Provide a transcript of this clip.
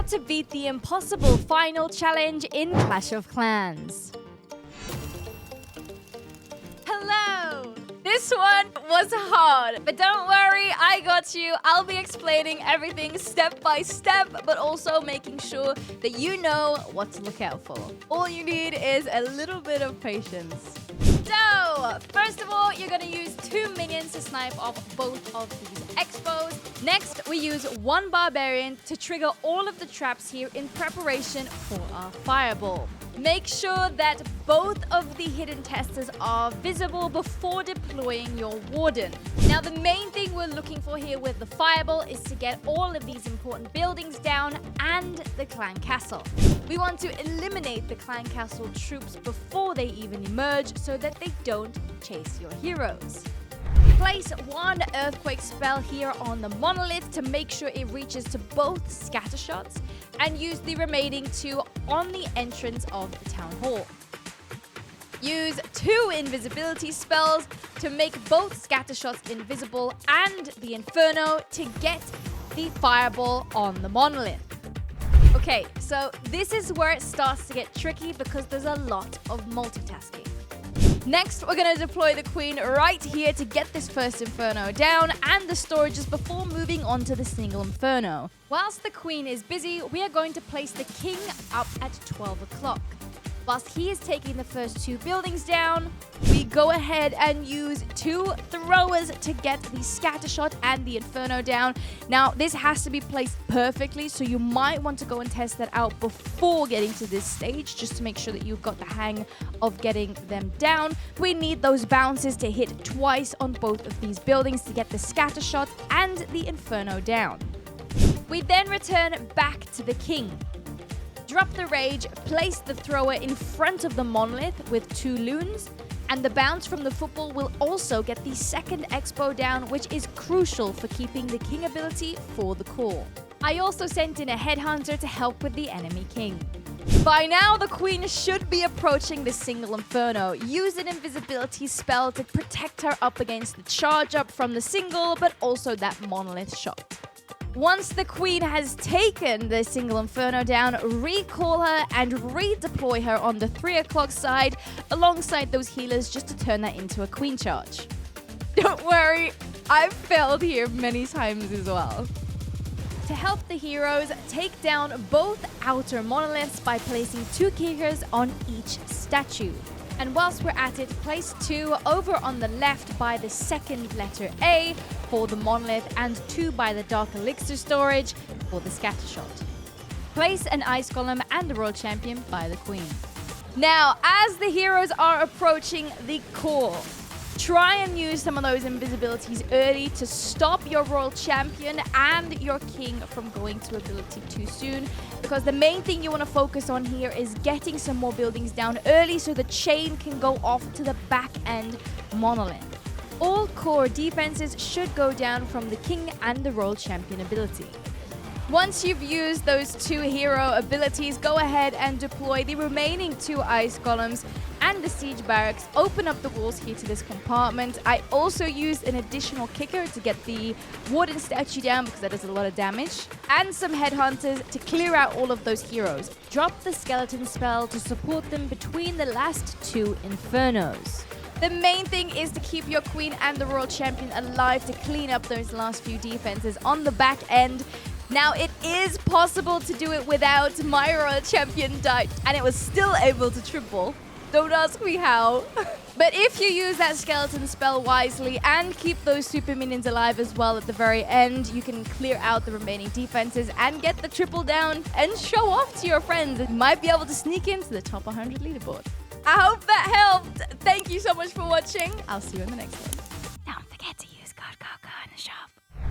to beat the impossible final challenge in Clash of Clans. Hello! This one was hard, but don't worry, I got you. I'll be explaining everything step by step, but also making sure that you know what to look out for. All you need is a little bit of patience. So, first of all, you're going to use 2 minions to snipe off both of these expos. Next, we use 1 barbarian to trigger all of the traps here in preparation for our fireball. Make sure that both of the hidden testers are visible before deploying your warden. Now, the main thing we're looking for here with the fireball is to get all of these important buildings down and the clan castle. We want to eliminate the clan castle troops before they even emerge so that they don't chase your heroes. Place 1 earthquake spell here on the monolith to make sure it reaches to both scatter shots, and use the remaining 2 on the entrance of the town hall. Use 2 invisibility spells to make both scatter shots invisible and the inferno to get the fireball on the monolith. Okay, so this is where it starts to get tricky because there's a lot of multitasking. Next, we're going to deploy the queen right here to get this first inferno down and the storages before moving on to the single inferno. Whilst the queen is busy, we are going to place the king up at 12 o'clock. Whilst he is taking the first 2 buildings down, we go ahead and use 2 throwers to get the scatter shot and the inferno down. Now, this has to be placed perfectly, so you might want to go and test that out before getting to this stage, just to make sure that you've got the hang of getting them down. We need those bounces to hit twice on both of these buildings to get the scatter shot and the inferno down. We then return back to the king. Drop the rage, place the thrower in front of the monolith with 2 loons, and the bounce from the football will also get the second expo down, which is crucial for keeping the king ability for the core. I also sent in a headhunter to help with the enemy king. By now, the queen should be approaching the single inferno. Use an invisibility spell to protect her up against the charge up from the single, but also that monolith shot. Once the queen has taken the single inferno down, recall her and redeploy her on the 3 o'clock side alongside those healers just to turn that into a queen charge. Don't worry, I've failed here many times as well. To help the heroes, take down both outer monoliths by placing 2 kickers on each statue. And whilst we're at it, place 2 over on the left by the second letter A for the monolith and 2 by the dark elixir storage for the scatter shot. Place an ice column and the royal champion by the queen. Now, as the heroes are approaching the core, try and use some of those invisibilities early to stop your royal champion and your king from going to ability too soon, because the main thing you want to focus on here is getting some more buildings down early so the chain can go off to the back end monolith. All core defenses should go down from the king and the royal champion ability. Once you've used those 2 hero abilities, go ahead and deploy the remaining 2 ice columns and the siege barracks. Open up the walls here to this compartment. I also used an additional kicker to get the warden statue down because that does a lot of damage. And some headhunters to clear out all of those heroes. Drop the skeleton spell to support them between the last 2 infernos. The main thing is to keep your queen and the royal champion alive to clean up those last few defenses on the back end. Now, it is possible to do it without my royal champion died, and it was still able to triple. Don't ask me how. But if you use that skeleton spell wisely and keep those super minions alive as well at the very end, you can clear out the remaining defenses and get the triple down and show off to your friends. You might be able to sneak into the top 100 leaderboard. I hope that helped. Thank you so much for watching. I'll see you in the next one.